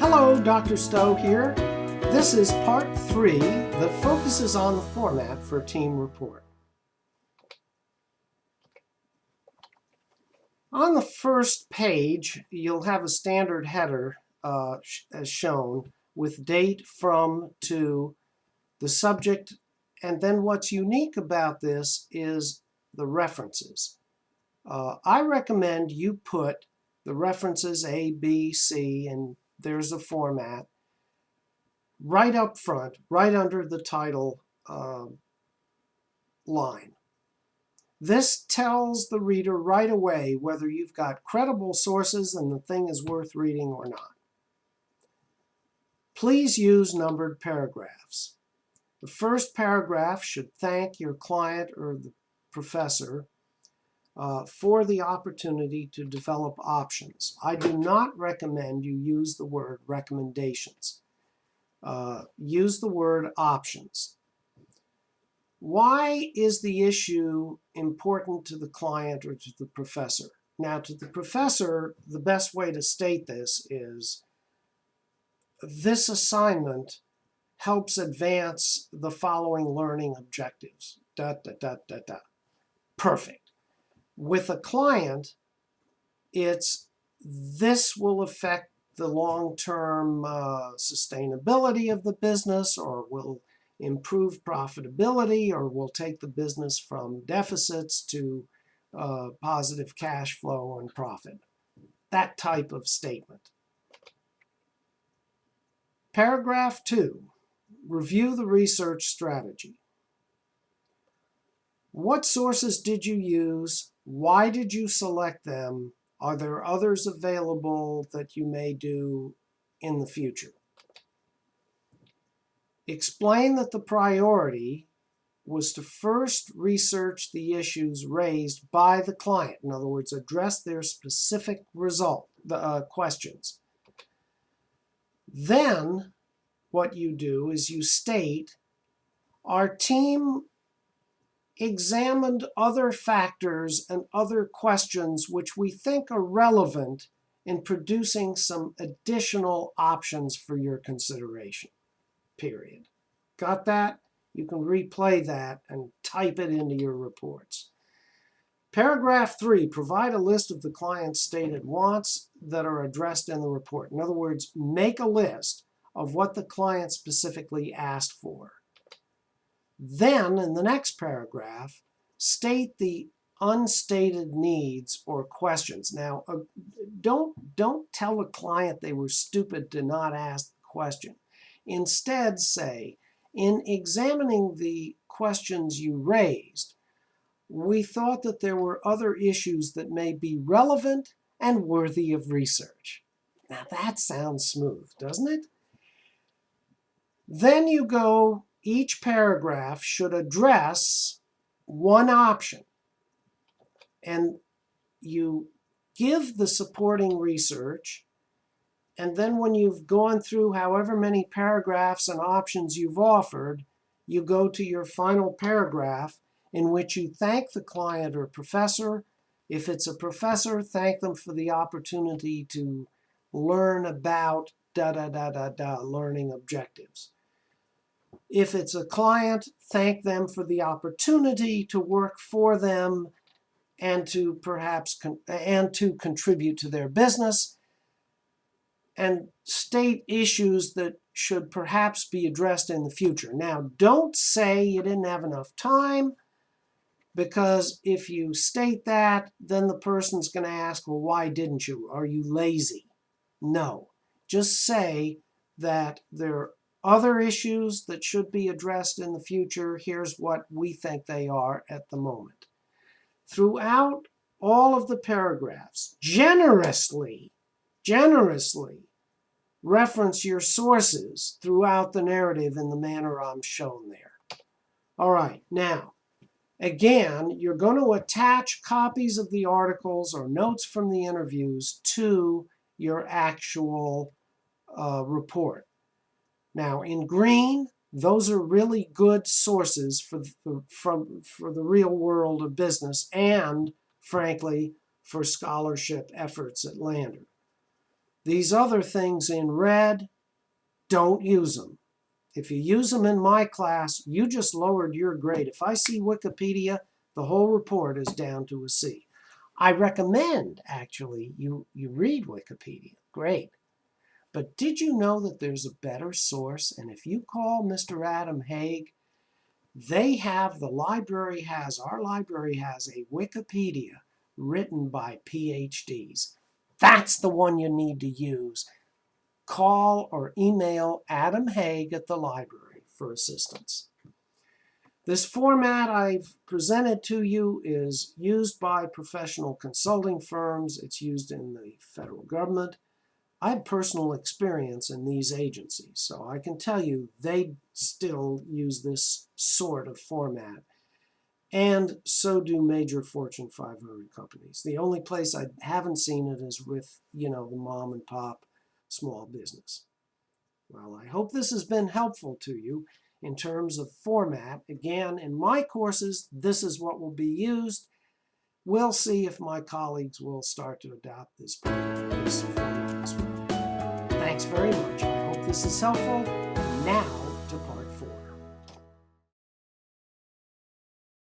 Hello, Dr. Stowe here. This is part 3 that focuses on the format for a team report. On the first page, you'll have a standard header as shown with date, from, to, the subject, and then what's unique about this is the references. I recommend you put the references A, B, C, and there's a format right up front, right under the title line. This tells the reader right away whether you've got credible sources and the thing is worth reading or not. Please use numbered paragraphs. The first paragraph should thank your client or the professor for the opportunity to develop options. I do not recommend you use the word recommendations. Use the word options. Why is the issue important to the client or to the professor? Now, to the professor, the best way to state this is this assignment helps advance the following learning objectives. Perfect. With a client, it's this will affect the long-term sustainability of the business, or will improve profitability, or will take the business from deficits to positive cash flow and profit. That type of statement. Paragraph 2, review the research strategy. What sources did you use? Why did you select them? Are there others available that you may do in the future? Explain that the priority was to first research the issues raised by the client. In other words, address their specific questions. Then what you do is you state, our team examined other factors and other questions which we think are relevant in producing some additional options for your consideration. Period. Got that? You can replay that and type it into your reports. Paragraph 3, provide a list of the client's stated wants that are addressed in the report. In other words, make a list of what the client specifically asked for. Then, in the next paragraph, state the unstated needs or questions. Now, don't tell a client they were stupid to not ask the question. Instead, say, in examining the questions you raised, we thought that there were other issues that may be relevant and worthy of research. Now that sounds smooth, doesn't it? Then you go, each paragraph should address one option, and you give the supporting research, and then when you've gone through however many paragraphs and options you've offered, you go to your final paragraph in which you thank the client or professor. If it's a professor, thank them for the opportunity to learn about learning objectives. If it's a client, thank them for the opportunity to work for them and to perhaps contribute to their business, and state issues that should perhaps be addressed in the future. Now, don't say you didn't have enough time, because if you state that, then the person's going to ask, well, why didn't you? Are you lazy? No. Just say that there are other issues that should be addressed in the future. Here's what we think they are at the moment. Throughout all of the paragraphs, generously reference your sources throughout the narrative in the manner I'm shown there. All right, now, again, you're going to attach copies of the articles or notes from the interviews to your actual report. Now, in green, those are really good sources for the real world of business and, frankly, for scholarship efforts at Lander. These other things in red, don't use them. If you use them in my class, you just lowered your grade. If I see Wikipedia, the whole report is down to a C. I recommend, actually, you read Wikipedia. Great. But did you know that there's a better source? And if you call Mr. Adam Haig, our library has a Wikipedia written by PhDs. That's the one you need to use. Call or email Adam Haig at the library for assistance. This format I've presented to you is used by professional consulting firms. It's used in the federal government. I have personal experience in these agencies, so I can tell you they still use this sort of format. And so do major Fortune 500 companies. The only place I haven't seen it is with, the mom and pop small business. Well, I hope this has been helpful to you in terms of format. Again, in my courses, this is what will be used. We'll see if my colleagues will start to adopt this format as well. Thanks very much. I hope this is helpful. Now,